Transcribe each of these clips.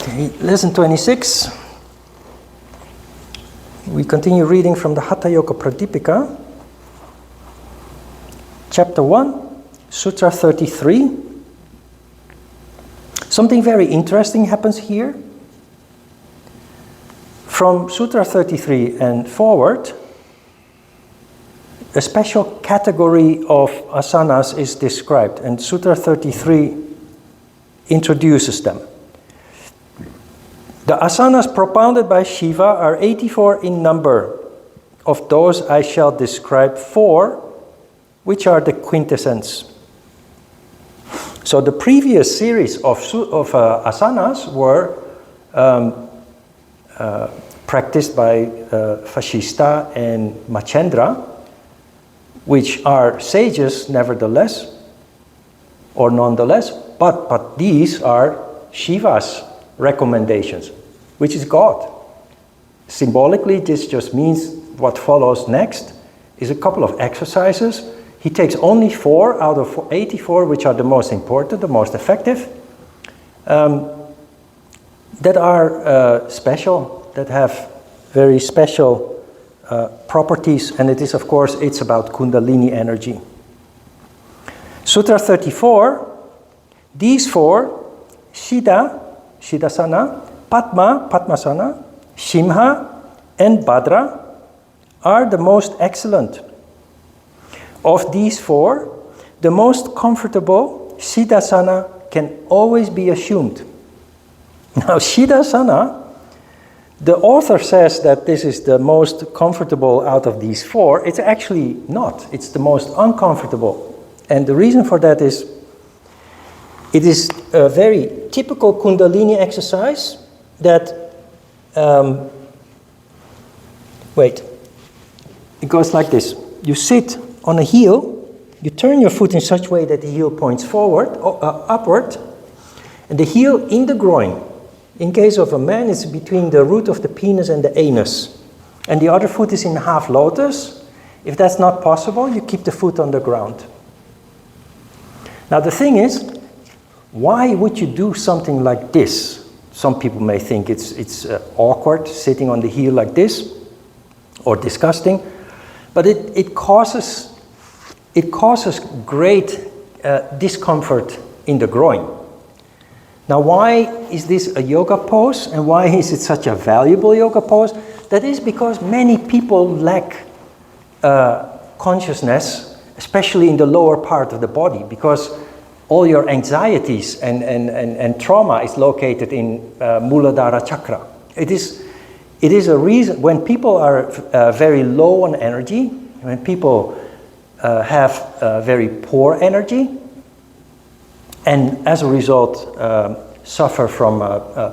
Okay, lesson 26. We continue reading from the Hatha Yoga Pradipika, chapter 1, Sutra 33. Something very interesting happens here. From Sutra 33 and forward, a special category of asanas is described, and Sutra 33 introduces them. The asanas propounded by Shiva are 84 in number. Of those I shall describe 4, which are the quintessence. So the previous series of asanas were practiced by Vashishta and Machendra, which are sages nevertheless, or nonetheless, but these are Shiva's recommendations, which is God. Symbolically, this just means what follows next is a couple of exercises. He takes only 4 out of 84, which are the most important, the most effective, that are special, that have very special properties, and it is, of course, it's about Kundalini energy. Sutra 34, these 4, Siddha, Siddhasana, Padma, Padmasana, Shimha, and Bhadra are the most excellent. Of these 4, the most comfortable Siddhasana can always be assumed. Now, Siddhasana, the author says that this is the most comfortable out of these 4. It's actually not. It's the most uncomfortable. And the reason for that is it is a very typical Kundalini exercise that, it goes like this. You sit on a heel, you turn your foot in such a way that the heel points forward, upward, and the heel in the groin. In case of a man, it's between the root of the penis and the anus. And the other foot is in half lotus. If that's not possible, you keep the foot on the ground. Now the thing is, why would you do something like this? Some people may think it's awkward sitting on the heel like this, or disgusting, but it causes great discomfort in the groin. Now, why is this a yoga pose, and why is it such a valuable yoga pose? That is because many people lack consciousness, especially in the lower part of the body, because all your anxieties and trauma is located in Muladhara chakra. It is a reason when people are very low on energy, when people have very poor energy, and as a result suffer from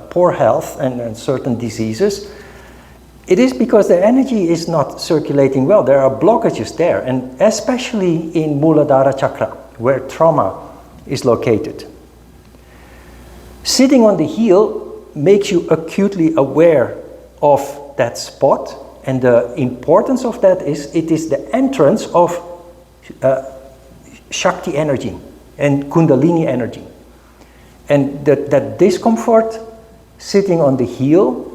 poor health and certain diseases, it is because their energy is not circulating well. There are blockages there, and especially in Muladhara chakra, where trauma is located. Sitting on the heel makes you acutely aware of that spot, and the importance of that is it is the entrance of Shakti energy and Kundalini energy. And that discomfort sitting on the heel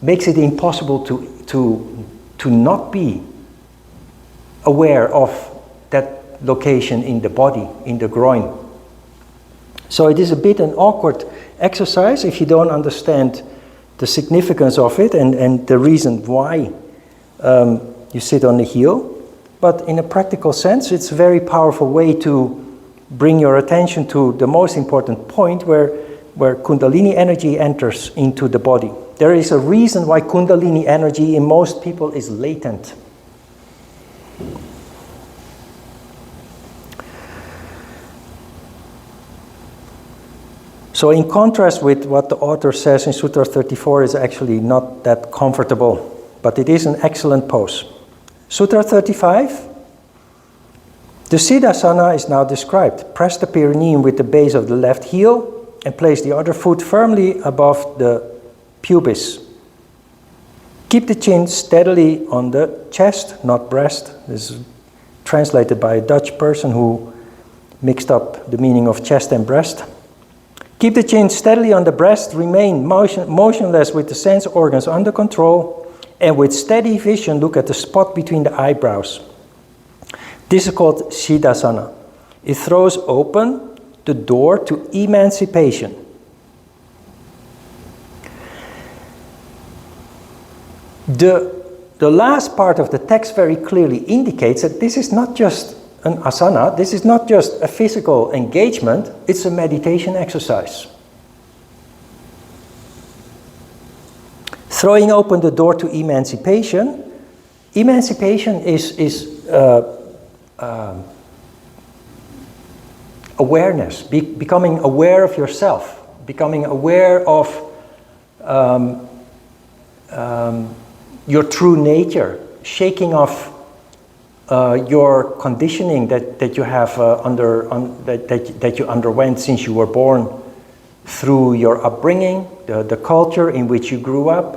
makes it impossible to not be aware of that location in the body, in the groin. So it is a bit an awkward exercise if you don't understand the significance of it and the reason why you sit on the heel. But in a practical sense, it's a very powerful way to bring your attention to the most important point where Kundalini energy enters into the body. There is a reason why Kundalini energy in most people is latent. So in contrast with what the author says in Sutra 34 is actually not that comfortable, but it is an excellent pose. Sutra 35, the Siddhasana is now described. Press the perineum with the base of the left heel and place the other foot firmly above the pubis. Keep the chin steadily on the chest, not breast. This is translated by a Dutch person who mixed up the meaning of chest and breast. Keep the chin steadily on the breast, remain motionless with the sense organs under control, and with steady vision look at the spot between the eyebrows. This is called Siddhasana. It throws open the door to emancipation. The last part of the text very clearly indicates that this is not just an asana, this is not just a physical engagement, it's a meditation exercise. Throwing open the door to emancipation. Emancipation is awareness, becoming aware of yourself, becoming aware of your true nature, shaking off your conditioning that you have that you underwent since you were born, through your upbringing, the culture in which you grew up,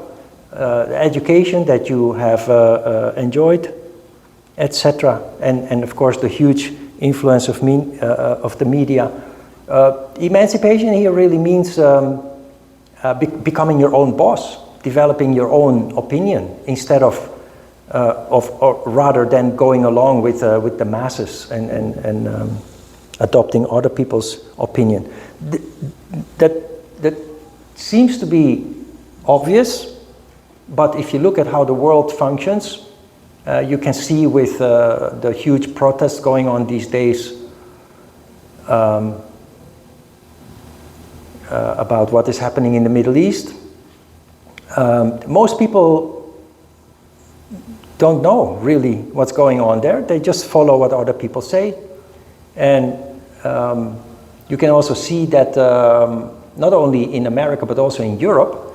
the education that you have enjoyed, etc. And of course the huge influence of the media. Emancipation here really means becoming your own boss, developing your own opinion instead of or rather than going along with the masses and adopting other people's opinion. That seems to be obvious, but if you look at how the world functions, you can see with the huge protests going on these days about what is happening in the Middle East. Most people don't know really what's going on there. They just follow what other people say. And you can also see that not only in America but also in Europe,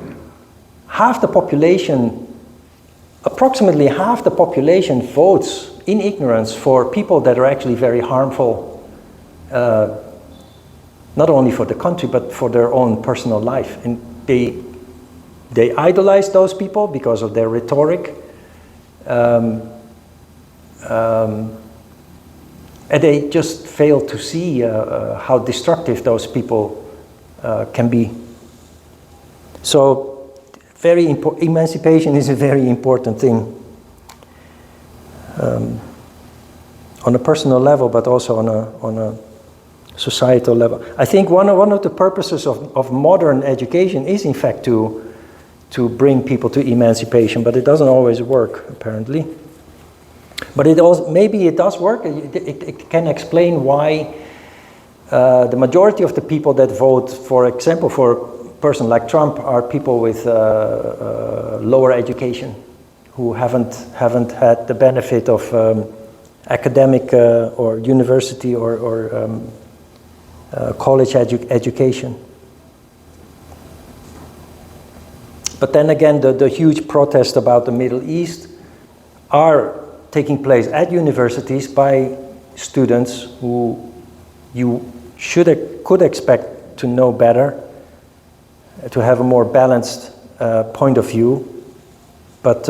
approximately half the population votes in ignorance for people that are actually very harmful, not only for the country but for their own personal life. And they idolize those people because of their rhetoric. And they just fail to see how destructive those people can be. So, emancipation is a very important thing on a personal level, but also on a societal level. I think one of the purposes of modern education is, in fact, to bring people to emancipation, but it doesn't always work, apparently. But maybe it does work. It can explain why the majority of the people that vote, for example, for a person like Trump, are people with lower education, who haven't had the benefit of academic or university or college education. But then again, the huge protests about the Middle East are taking place at universities by students who you could expect to know better, to have a more balanced point of view. But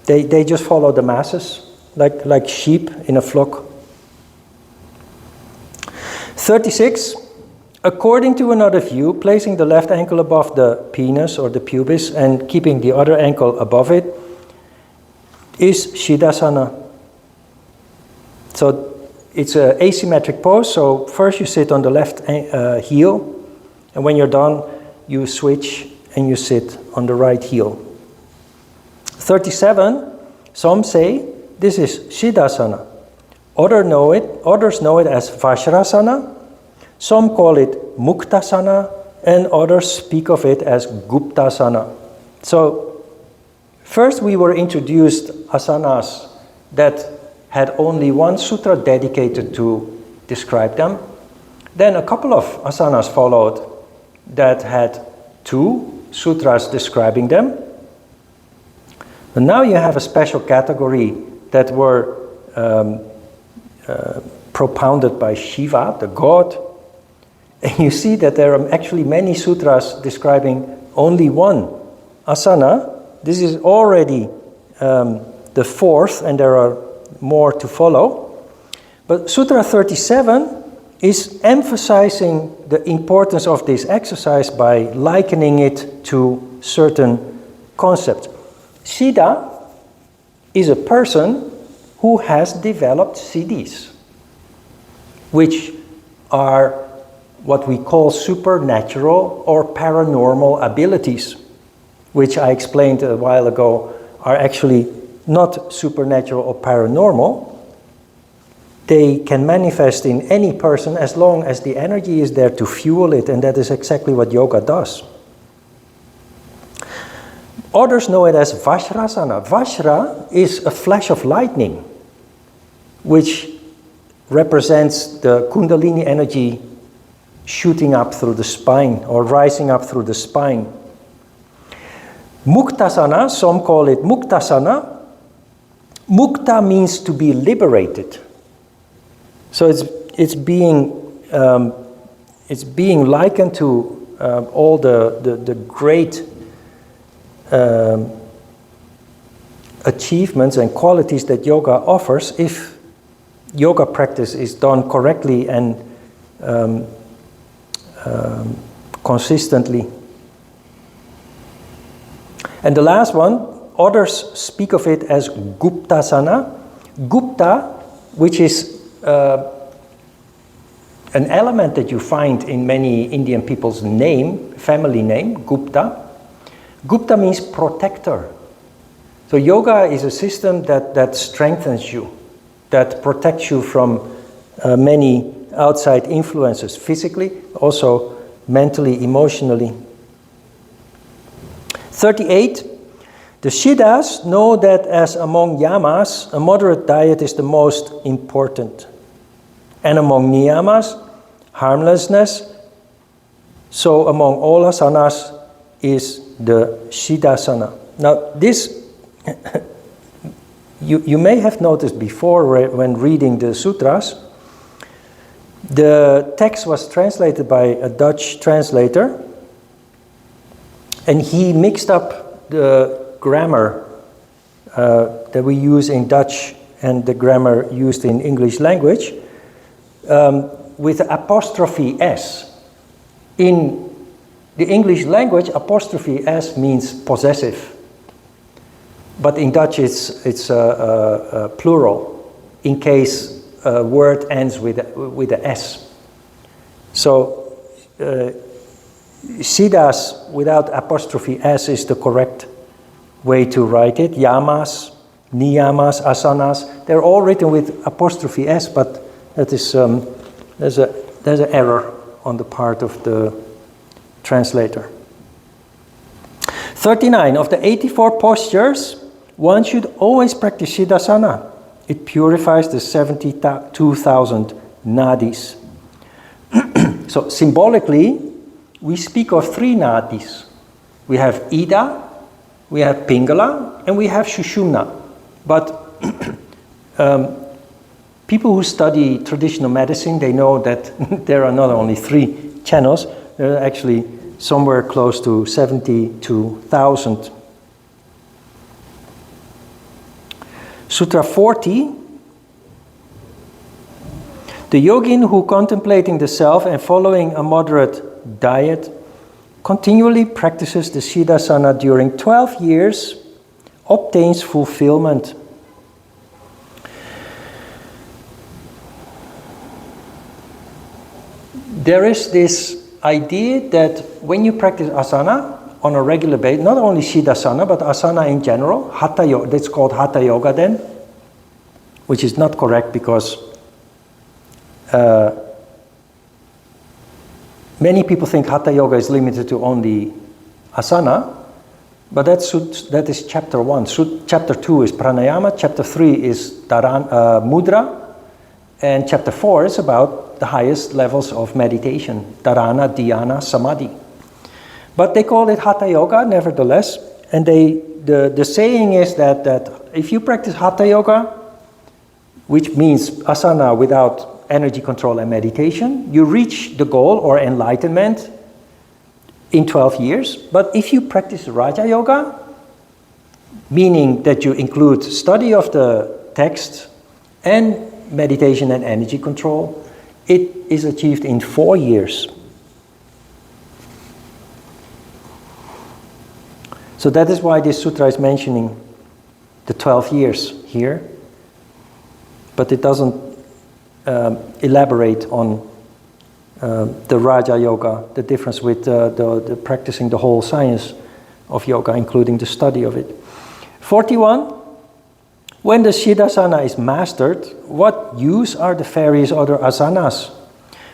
they just follow the masses, like sheep in a flock. 36. According to another view, placing the left ankle above the penis or the pubis and keeping the other ankle above it is Siddhasana. So it's an asymmetric pose. So first you sit on the left heel, and when you're done, you switch and you sit on the right heel. 37, some say this is Siddhasana. Others know it as Vajrasana. Some call it Muktasana, and others speak of it as Guptasana. So, first we were introduced asanas that had only one sutra dedicated to describe them. Then a couple of asanas followed that had 2 sutras describing them. And now you have a special category that were propounded by Shiva, the god. And you see that there are actually many sutras describing only one asana. This is already the 4th, and there are more to follow. But Sutra 37 is emphasizing the importance of this exercise by likening it to certain concepts. Siddha is a person who has developed siddhis, which are what we call supernatural or paranormal abilities, which I explained a while ago are actually not supernatural or paranormal. They can manifest in any person as long as the energy is there to fuel it, and that is exactly what yoga does. Others know it as Vajrasana. Vajra is a flash of lightning, which represents the Kundalini energy shooting up through the spine or rising up through the spine. Muktasana, some call it Muktasana. Mukta means to be liberated. So it's being likened to all the great achievements and qualities that yoga offers if yoga practice is done correctly and consistently. And the last one, others speak of it as Guptasana. Gupta, which is an element that you find in many Indian people's name, family name, Gupta. Gupta means protector. So yoga is a system that strengthens you, that protects you from many outside influences, physically, also mentally, emotionally. 38. The Siddhas know that as among yamas, a moderate diet is the most important. And among niyamas, harmlessness. So among all asanas is the Siddhasana. Now this, you may have noticed before when reading the sutras, the text was translated by a Dutch translator, and he mixed up the grammar that we use in Dutch and the grammar used in English language with apostrophe S. In the English language, apostrophe S means possessive, but in Dutch it's a plural in case a word ends with a S. So Siddhas without apostrophe S is the correct way to write it. Yamas, niyamas, asanas, they're all written with apostrophe S, but that is there's an error on the part of the translator. 39. Of the 84 postures, one should always practice Siddhasana. It purifies the 72,000 nadis. So symbolically, we speak of 3 nadis. We have Ida, we have Pingala, and we have Sushumna. But people who study traditional medicine, they know that there are not only 3 channels, there are actually somewhere close to 72,000. Sutra 40. The yogin who contemplating the self and following a moderate diet continually practices the Siddhasana during 12 years, obtains fulfillment. There is this idea that when you practice asana on a regular basis, not only Siddhasana, but asana in general, Hatha Yoga, that's called Hatha Yoga then, which is not correct because many people think Hatha Yoga is limited to only asana, but that is chapter 1. Chapter 2 is pranayama, chapter 3 is mudra, and chapter 4 is about the highest levels of meditation, dharana, dhyana, samadhi. But they call it Hatha Yoga nevertheless, and the saying is that if you practice Hatha Yoga, which means asana without energy control and meditation, you reach the goal or enlightenment in 12 years. But if you practice Raja Yoga, meaning that you include study of the text and meditation and energy control, it is achieved in 4 years. So that is why this sutra is mentioning the 12 years here, but it doesn't elaborate on the Raja Yoga, the difference with the practicing the whole science of yoga, including the study of it. 41. When the Siddhasana is mastered, what use are the various other asanas?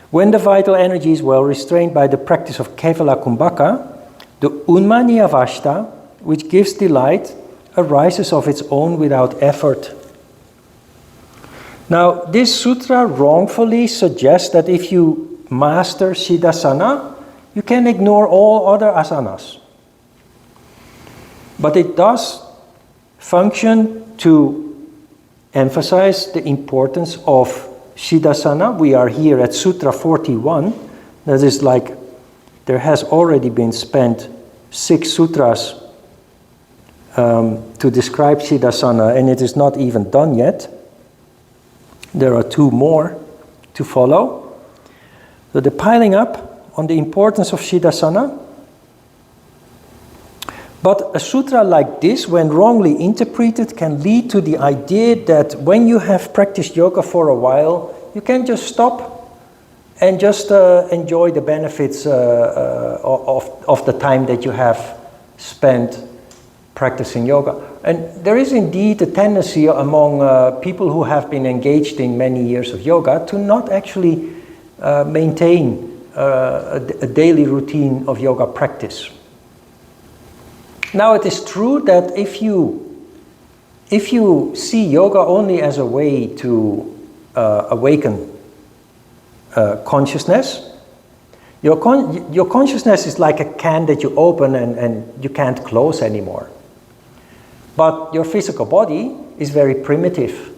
When the vital energy is well restrained by the practice of Kevala Kumbhaka, the Unmaniyavashta, which gives delight, arises of its own without effort. Now, this sutra wrongfully suggests that if you master Siddhasana, you can ignore all other asanas. But it does function to emphasize the importance of Siddhasana. We are here at Sutra 41. That is like, there has already been spent 6 sutras to describe Siddhasana, and it is not even done yet. There are 2 more to follow. So the piling up on the importance of Siddhasana. But a sutra like this, when wrongly interpreted, can lead to the idea that when you have practiced yoga for a while, you can just stop and just enjoy the benefits of the time that you have spent practicing yoga. And there is indeed a tendency among people who have been engaged in many years of yoga to not actually maintain a daily routine of yoga practice. Now, it is true that if you see yoga only as a way to awaken consciousness, your consciousness is like a can that you open and you can't close anymore. But your physical body is very primitive.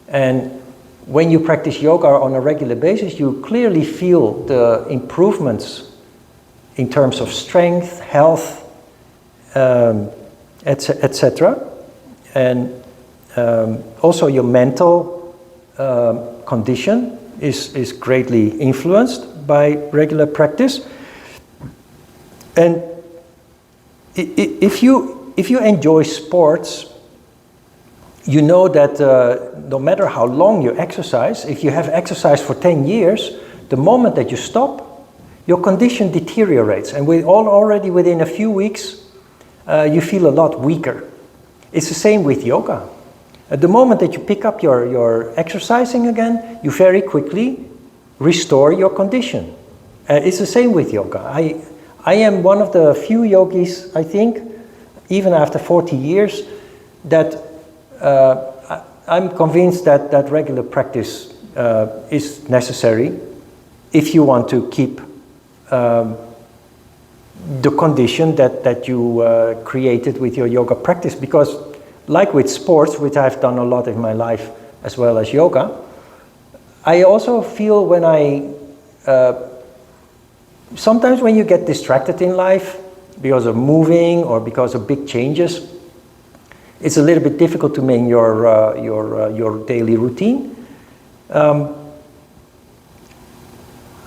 And when you practice yoga on a regular basis, you clearly feel the improvements in terms of strength, health, etc. And also your mental condition is greatly influenced by regular practice. And if you enjoy sports, you know that no matter how long you exercise, if you have exercised for 10 years, the moment that you stop, your condition deteriorates. And already within a few weeks, you feel a lot weaker. It's the same with yoga. At the moment that you pick up your exercising again, you very quickly restore your condition. It's the same with yoga. I am one of the few yogis, I think, even after 40 years, that I'm convinced that regular practice is necessary if you want to keep the condition that you created with your yoga practice. Because like with sports, which I've done a lot in my life as well as yoga, I also feel when sometimes when you get distracted in life because of moving or because of big changes, it's a little bit difficult to maintain your daily routine.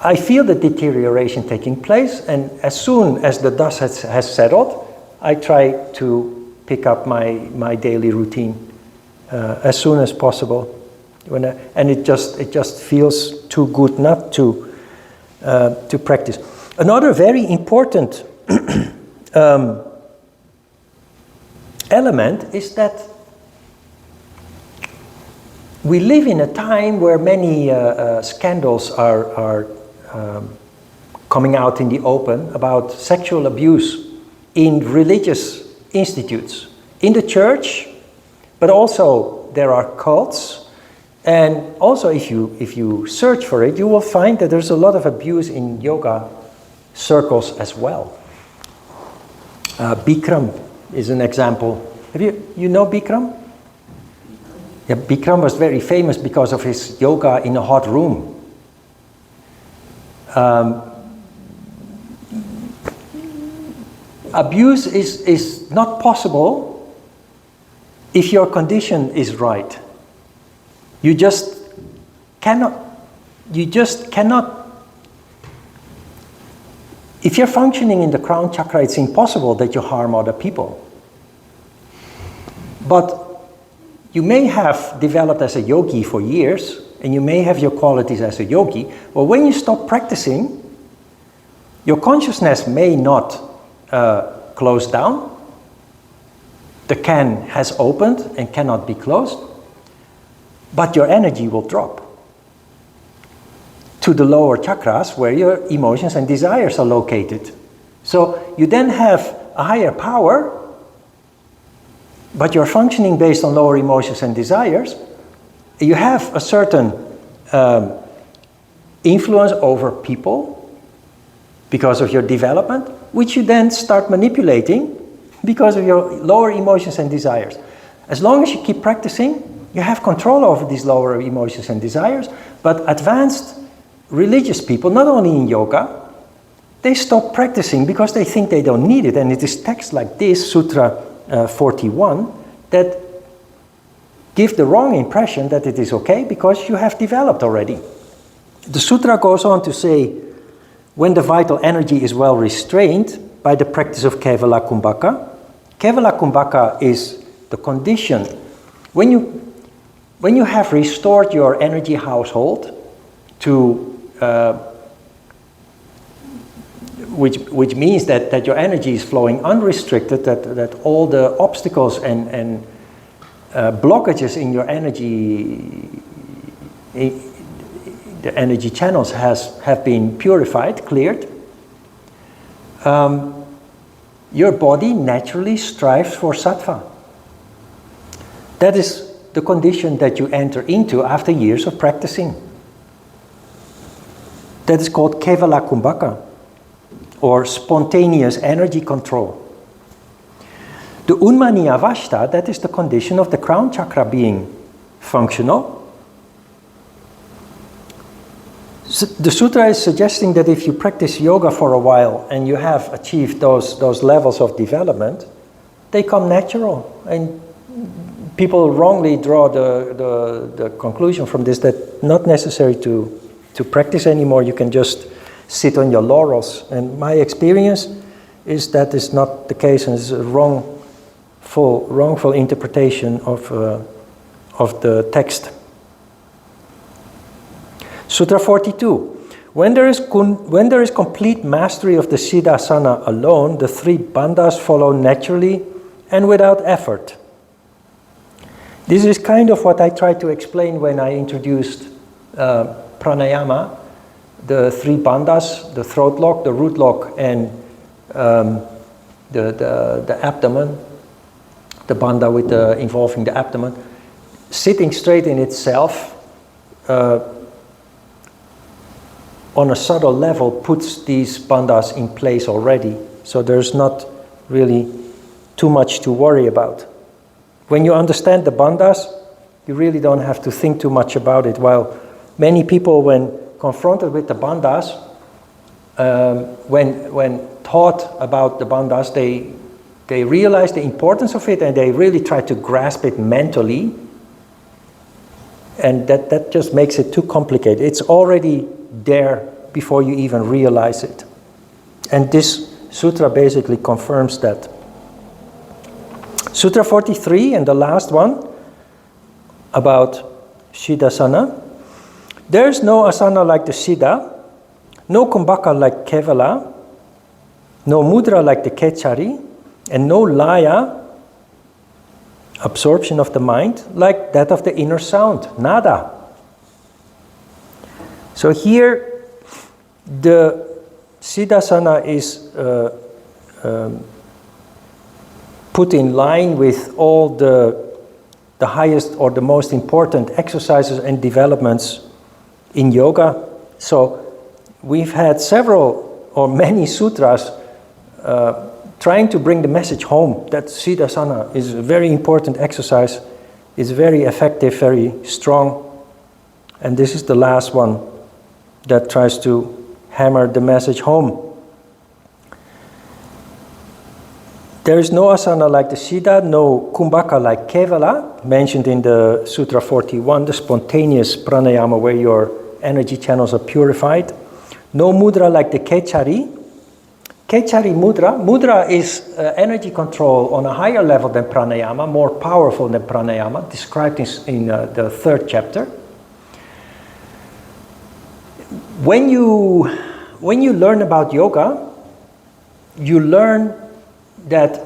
I feel the deterioration taking place, and as soon as the dust has settled, I try to pick up my daily routine as soon as possible. And it just feels too good not to practice. Another very important element is that we live in a time where many scandals are coming out in the open about sexual abuse in religious institutes, in the church, but also there are cults. And also if you search for it, you will find that there's a lot of abuse in yoga circles as well. Bikram is an example. You know Bikram? Yeah, Bikram was very famous because of his yoga in a hot room. Abuse is not possible if your condition is right. You just cannot you just cannot. If you're functioning in the crown chakra, it's impossible that you harm other people. But you may have developed as a yogi for years, and you may have your qualities as a yogi, but when you stop practicing, your consciousness may not close down. The can has opened and cannot be closed, but your energy will drop to the lower chakras where your emotions and desires are located. So you then have a higher power, but you're functioning based on lower emotions and desires. You have a certain influence over people because of your development, which you then start manipulating because of your lower emotions and desires. As long as you keep practicing, you have control over these lower emotions and desires, but advanced religious people, not only in yoga, they stop practicing because they think they don't need it. And it is texts like this, Sutra 41, that give the wrong impression that it is okay because you have developed already. The sutra goes on to say, when the vital energy is well restrained by the practice of Kevala Kumbhaka. Kevala Kumbhaka is the condition when you have restored your energy household to which means that your energy is flowing unrestricted, that all the obstacles and blockages in your energy, the energy channels have been purified, cleared. Your body naturally strives for sattva. That is the condition that you enter into after years of practicing. That is called Kevala Kumbhaka, or spontaneous energy control. The Unmani Avashta, that is the condition of the crown chakra being functional. The sutra is suggesting that if you practice yoga for a while and you have achieved those levels of development, they come natural. And people wrongly draw the conclusion from this that not necessary to practice anymore, you can just sit on your laurels. And my experience is that is not the case, and it's a wrongful interpretation of the text. Sutra 42. When there is complete mastery of the Siddhasana alone, the three bandhas follow naturally and without effort. This is kind of what I tried to explain when I introduced pranayama, the three bandhas, the throat lock, the root lock, and the abdomen, the bandha with involving the abdomen. Sitting straight in itself, on a subtle level, puts these bandhas in place already. So there's not really too much to worry about. When you understand the bandhas, you really don't have to think too much about it. While many people, when confronted with the bandhas, when taught about the bandhas, they realize the importance of it and they really try to grasp it mentally. And that just makes it too complicated. It's already there before you even realize it. And this sutra basically confirms that. Sutra 43, and the last one, about Siddhasana. There is no asana like the Siddha, no kumbhaka like Kevala, no mudra like the Kechari, and no laya, absorption of the mind, like that of the inner sound, nada. So here, the Siddhasana is put in line with all the highest or the most important exercises and developments in yoga. So we've had several or many sutras trying to bring the message home that Siddhasana is a very important exercise, is very effective, very strong. And this is the last one that tries to hammer the message home. There is no asana like the Siddha, no kumbhaka like Kevala, mentioned in the Sutra 41, the spontaneous pranayama where your energy channels are purified. No mudra like the Kechari. Kechari mudra. Mudra is energy control on a higher level than pranayama, more powerful than pranayama, described in the 3rd chapter. When you learn about yoga, you learn that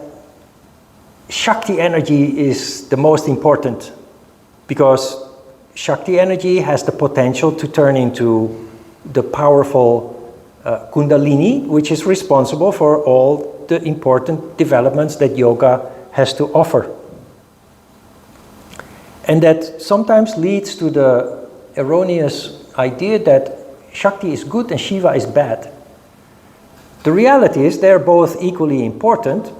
Shakti energy is the most important, because Shakti energy has the potential to turn into the powerful Kundalini, which is responsible for all the important developments that yoga has to offer. And that sometimes leads to the erroneous idea that Shakti is good and Shiva is bad. The reality is they're both equally important,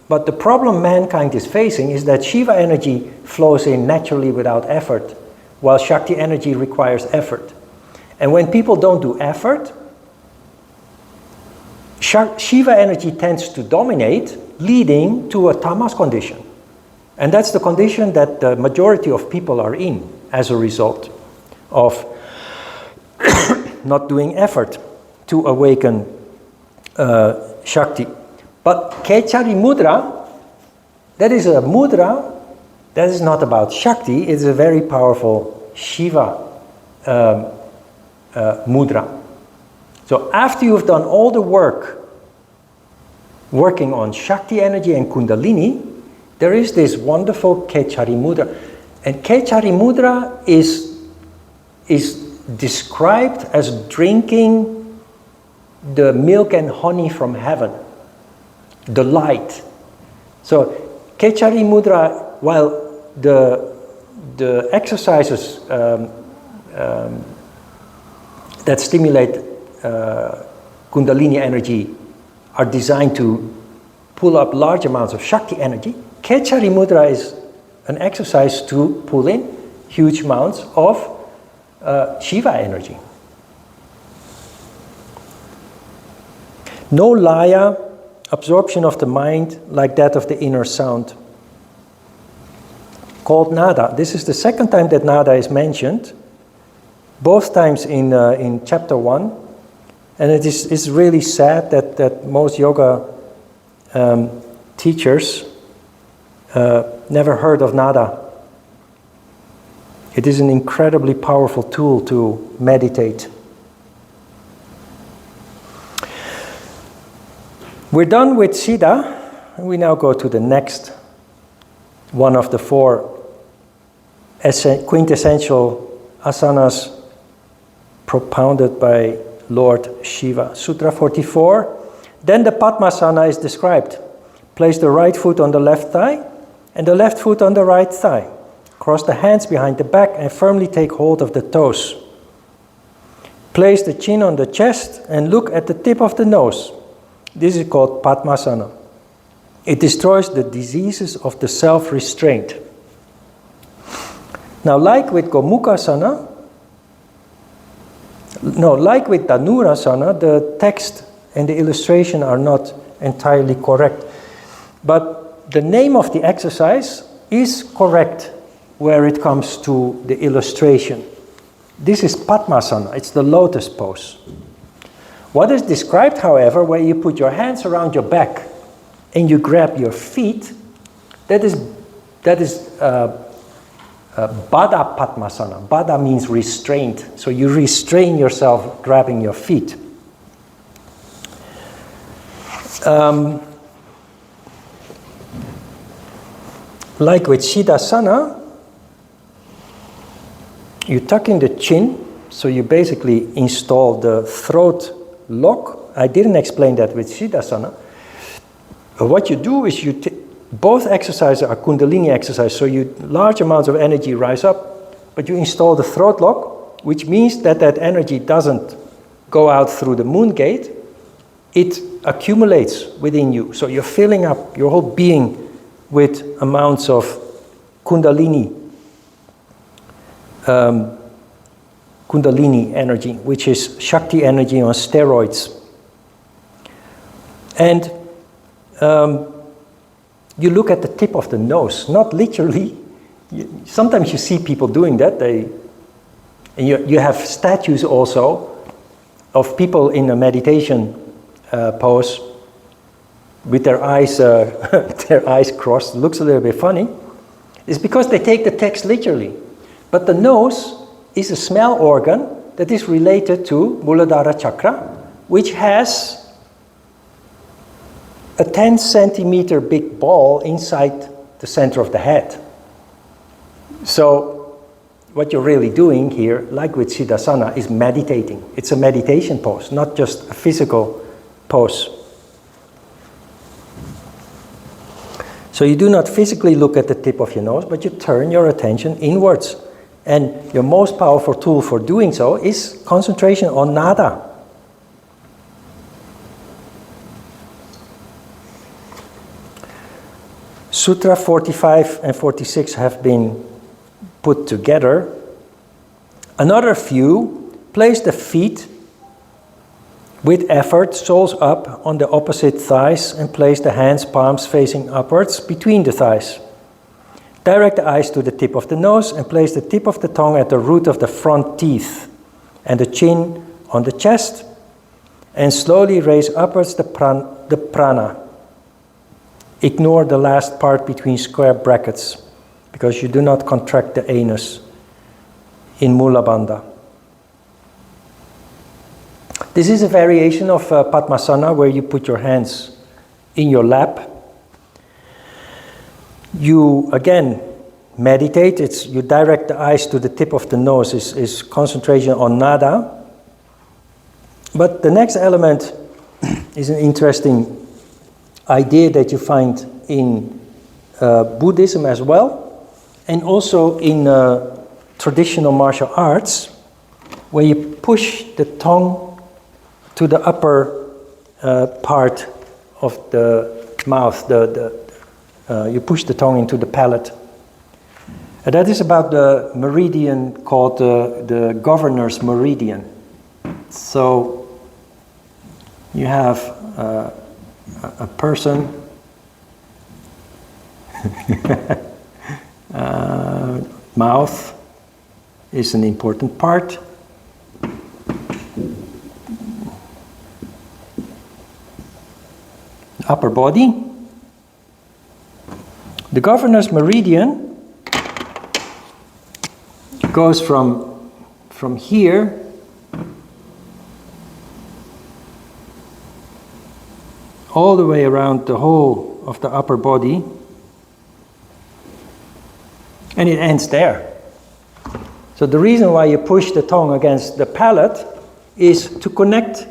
but the problem mankind is facing is that Shiva energy flows in naturally without effort, while Shakti energy requires effort. And when people don't do effort, Shiva energy tends to dominate, leading to a tamas condition. And that's the condition that the majority of people are in as a result of not doing effort to awaken Shakti. But Kechari mudra, that is a mudra that is not about Shakti, it's a very powerful Shiva mudra. So after you've done all the work working on Shakti energy and Kundalini, there is this wonderful Kechari mudra. And Kechari mudra is described as drinking the milk and honey from heaven, the light. So Kechari mudra, while the exercises that stimulate Kundalini energy are designed to pull up large amounts of Shakti energy, Kechari mudra is an exercise to pull in huge amounts of Shiva energy. No laya, absorption of the mind like that of the inner sound, called nada. This is the second time that nada is mentioned, both times in chapter 1. And it's really sad that most yoga teachers never heard of nada. It is an incredibly powerful tool to meditate. We're done with Siddha, and we now go to the next one of the 4 quintessential asanas propounded by Lord Shiva. Sutra 44. Then the Padmasana is described. Place the right foot on the left thigh and the left foot on the right thigh. Cross the hands behind the back and firmly take hold of the toes. Place the chin on the chest and look at the tip of the nose. This is called Padmasana. It destroys the diseases of the self-restraint. Now, like with Gomukhasana, like with Dhanurasana, the text and the illustration are not entirely correct. But the name of the exercise is correct where it comes to the illustration. This is Padmasana, it's the lotus pose. What is described, however, where you put your hands around your back and you grab your feet, that is Baddha Padmasana. Baddha means restraint. So you restrain yourself grabbing your feet. Like with Siddhasana, you tuck in the chin, so you basically install the throat lock. I didn't explain that with Siddhasana. What you do is both exercises are Kundalini exercises, so large amounts of energy rise up, but you install the throat lock, which means that energy doesn't go out through the moon gate, it accumulates within you. So you're filling up your whole being with amounts of Kundalini, Kundalini energy, which is Shakti energy on steroids. And you look at the tip of the nose, not literally. Sometimes you see people doing that. They And you have statues also of people in a meditation pose with their eyes, their eyes crossed. It looks a little bit funny. It's because they take the text literally. But the nose is a smell organ that is related to Muladhara chakra, which has a 10 centimeter big ball inside the center of the head. So what you're really doing here, like with Siddhasana, is meditating. It's a meditation pose, not just a physical pose. So you do not physically look at the tip of your nose, but you turn your attention inwards. And your most powerful tool for doing so is concentration on nada. Sutra 45 and 46 have been put together. Another view, place the feet with effort, soles up on the opposite thighs, and place the hands, palms facing upwards between the thighs. Direct the eyes to the tip of the nose and place the tip of the tongue at the root of the front teeth and the chin on the chest, and slowly raise upwards the prana. Ignore the last part between square brackets because you do not contract the anus in Mula Bandha. This is a variation of Padmasana where you put your hands in your lap. You again meditate. You direct the eyes to the tip of the nose is concentration on nada. But the next element is an interesting idea that you find in Buddhism as well, and also in traditional martial arts, where you push the tongue to the upper part of the mouth. You push the tongue into the palate. And that is about the meridian called the governor's meridian. So you have a person mouth is an important part. Upper body. The governor's meridian goes from here all the way around the whole of the upper body, and it ends there. So the reason why you push the tongue against the palate is to connect,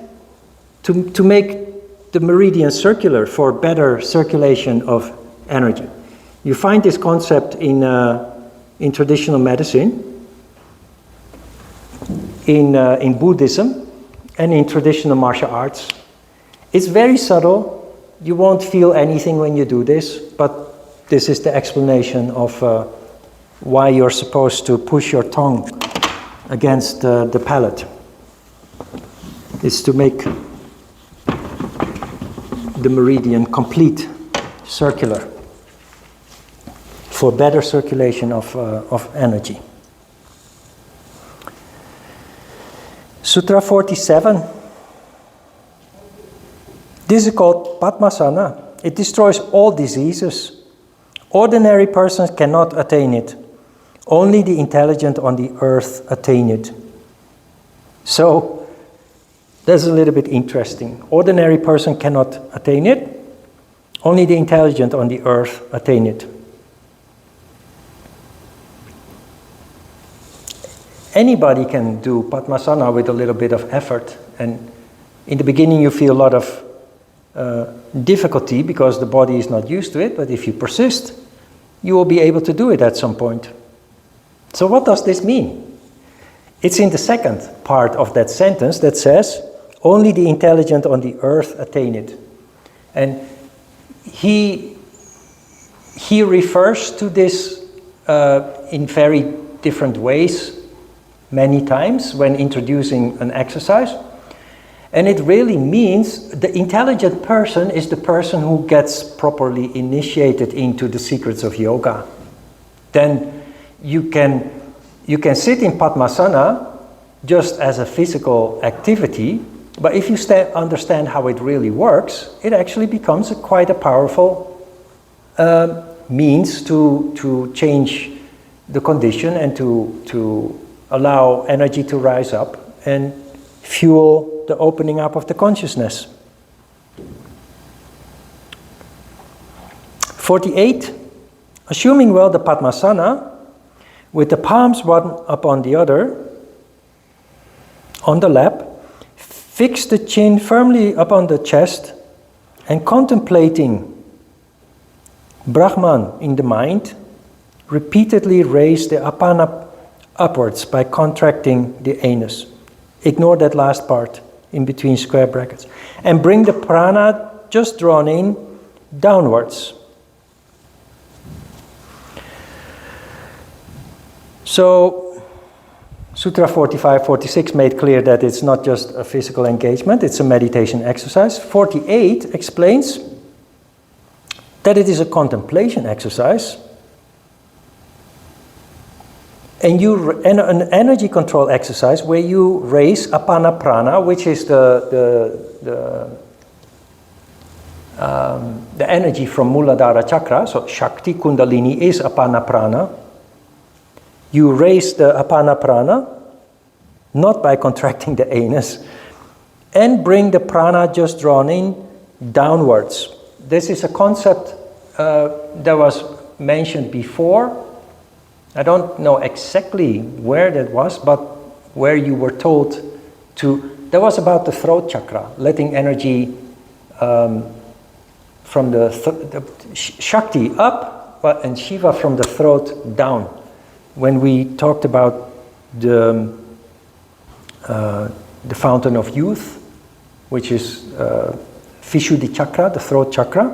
to make the meridian circular for better circulation of energy. You find this concept in traditional medicine, in Buddhism, and in traditional martial arts. It's very subtle. You won't feel anything when you do this, but this is the explanation of why you're supposed to push your tongue against the palate. It's to make the meridian complete, circular, for better circulation of energy. Sutra 47. This is called Padmasana. It destroys all diseases. Ordinary persons cannot attain it. Only the intelligent on the earth attain it. So, that's a little bit interesting. Ordinary person cannot attain it. Only the intelligent on the earth attain it. Anybody can do Padmasana with a little bit of effort, and in the beginning you feel a lot of difficulty because the body is not used to it, but if you persist, you will be able to do it at some point. So what does this mean? It's in the second part of that sentence that says, only the intelligent on the earth attain it. And he refers to this in very different ways many times when introducing an exercise. And it really means the intelligent person is the person who gets properly initiated into the secrets of yoga. Then you can sit in Padmasana just as a physical activity, but if you understand how it really works, it actually becomes quite a powerful means to change the condition and to allow energy to rise up and fuel the opening up of the consciousness. 48. Assuming well the Padmasana, with the palms one upon the other, on the lap, fix the chin firmly upon the chest, and contemplating Brahman in the mind, repeatedly raise the apana upwards by contracting the anus. Ignore that last part in between square brackets. And bring the prana just drawn in downwards. So, Sutra 45-46 made clear that it's not just a physical engagement, it's a meditation exercise. 48 explains that it is a contemplation exercise. And an energy control exercise where you raise apana prana, which is the energy from Muladhara chakra. So Shakti Kundalini is apana prana. You raise the apana prana, not by contracting the anus, and bring the prana just drawn in downwards. This is a concept that was mentioned before. I don't know exactly where that was, but where you were told that was about the throat chakra, letting energy from the Shakti up, and Shiva from the throat down. When we talked about the fountain of youth, which is Vishuddhi chakra, the throat chakra,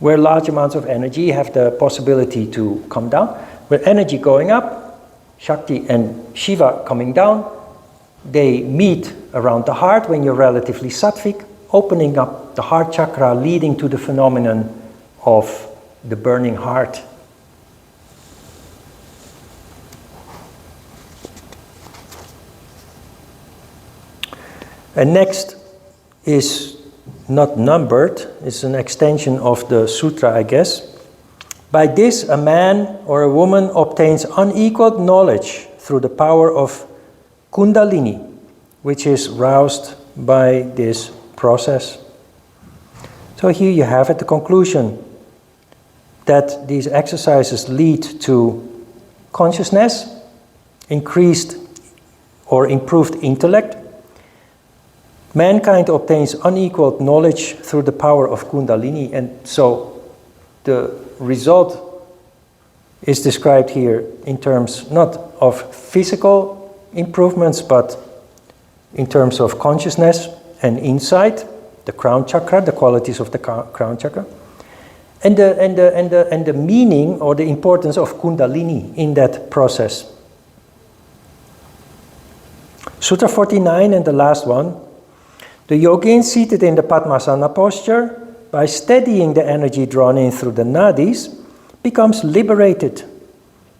where large amounts of energy have the possibility to come down. With energy going up, Shakti and Shiva coming down, they meet around the heart when you're relatively sattvic, opening up the heart chakra, leading to the phenomenon of the burning heart. And next is not numbered, it's an extension of the sutra, I guess. By this, a man or a woman obtains unequaled knowledge through the power of Kundalini, which is roused by this process. So here you have it, the conclusion that these exercises lead to consciousness, increased or improved intellect. Mankind obtains unequaled knowledge through the power of Kundalini, and so the result is described here in terms not of physical improvements, but in terms of consciousness and insight, the crown chakra, the qualities of the crown chakra, and the meaning or the importance of Kundalini in that process. Sutra 49 and the last one. The yogin seated in the Padmasana posture, by steadying the energy drawn in through the nadis, becomes liberated.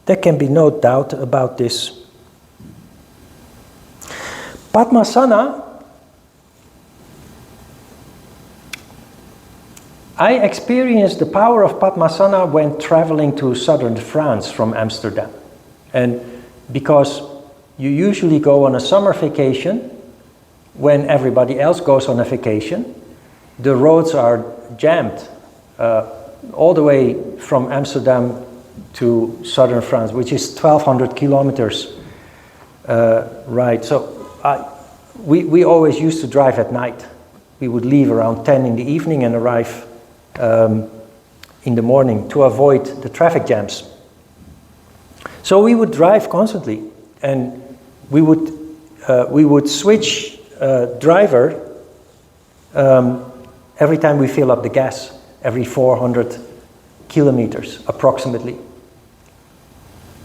There can be no doubt about this. Padmasana, I experienced the power of Padmasana when traveling to southern France from Amsterdam. And because you usually go on a summer vacation, when everybody else goes on a vacation, the roads are jammed all the way from Amsterdam to southern France, which is 1,200 kilometers. Right, so we always used to drive at night. We would leave around 10 in the evening and arrive in the morning to avoid the traffic jams. So we would drive constantly, and we would switch driver every time we fill up the gas, every 400 kilometers approximately.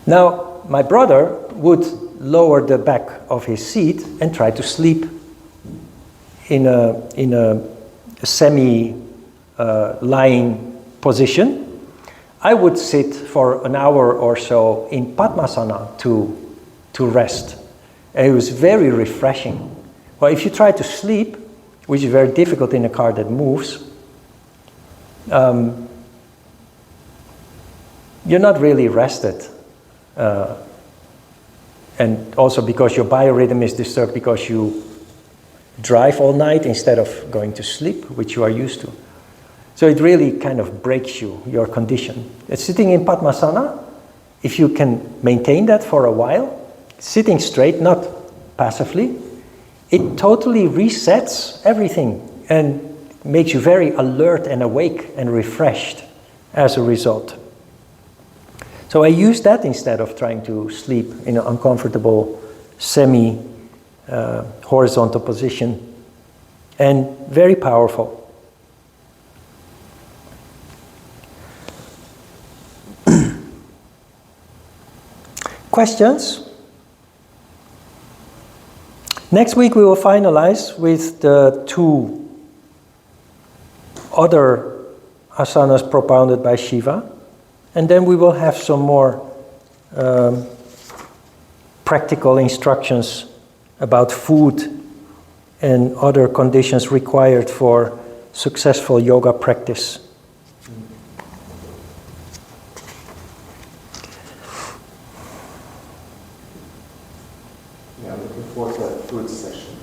Now, my brother would lower the back of his seat and try to sleep in a semi lying position. I would sit for an hour or so in Padmasana to rest. And it was very refreshing. Well, if you try to sleep, which is very difficult in a car that moves, you're not really rested. And also because your biorhythm is disturbed because you drive all night instead of going to sleep, which you are used to. So it really kind of breaks you, your condition. Sitting in Padmasana, if you can maintain that for a while, sitting straight, not passively, it totally resets everything and makes you very alert and awake and refreshed as a result. So I use that instead of trying to sleep in an uncomfortable semi-horizontal position, and very powerful. Questions? Next week we will finalize with the 2 other asanas propounded by Shiva, and then we will have some more practical instructions about food and other conditions required for successful yoga practice. Yeah, I'm looking forward to that food session.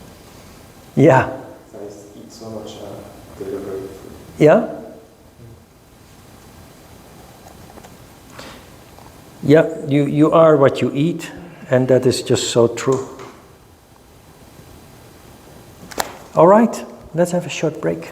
Yeah. I eat so much delivery food. Yeah? Yeah, you are what you eat, and that is just so true. All right, let's have a short break.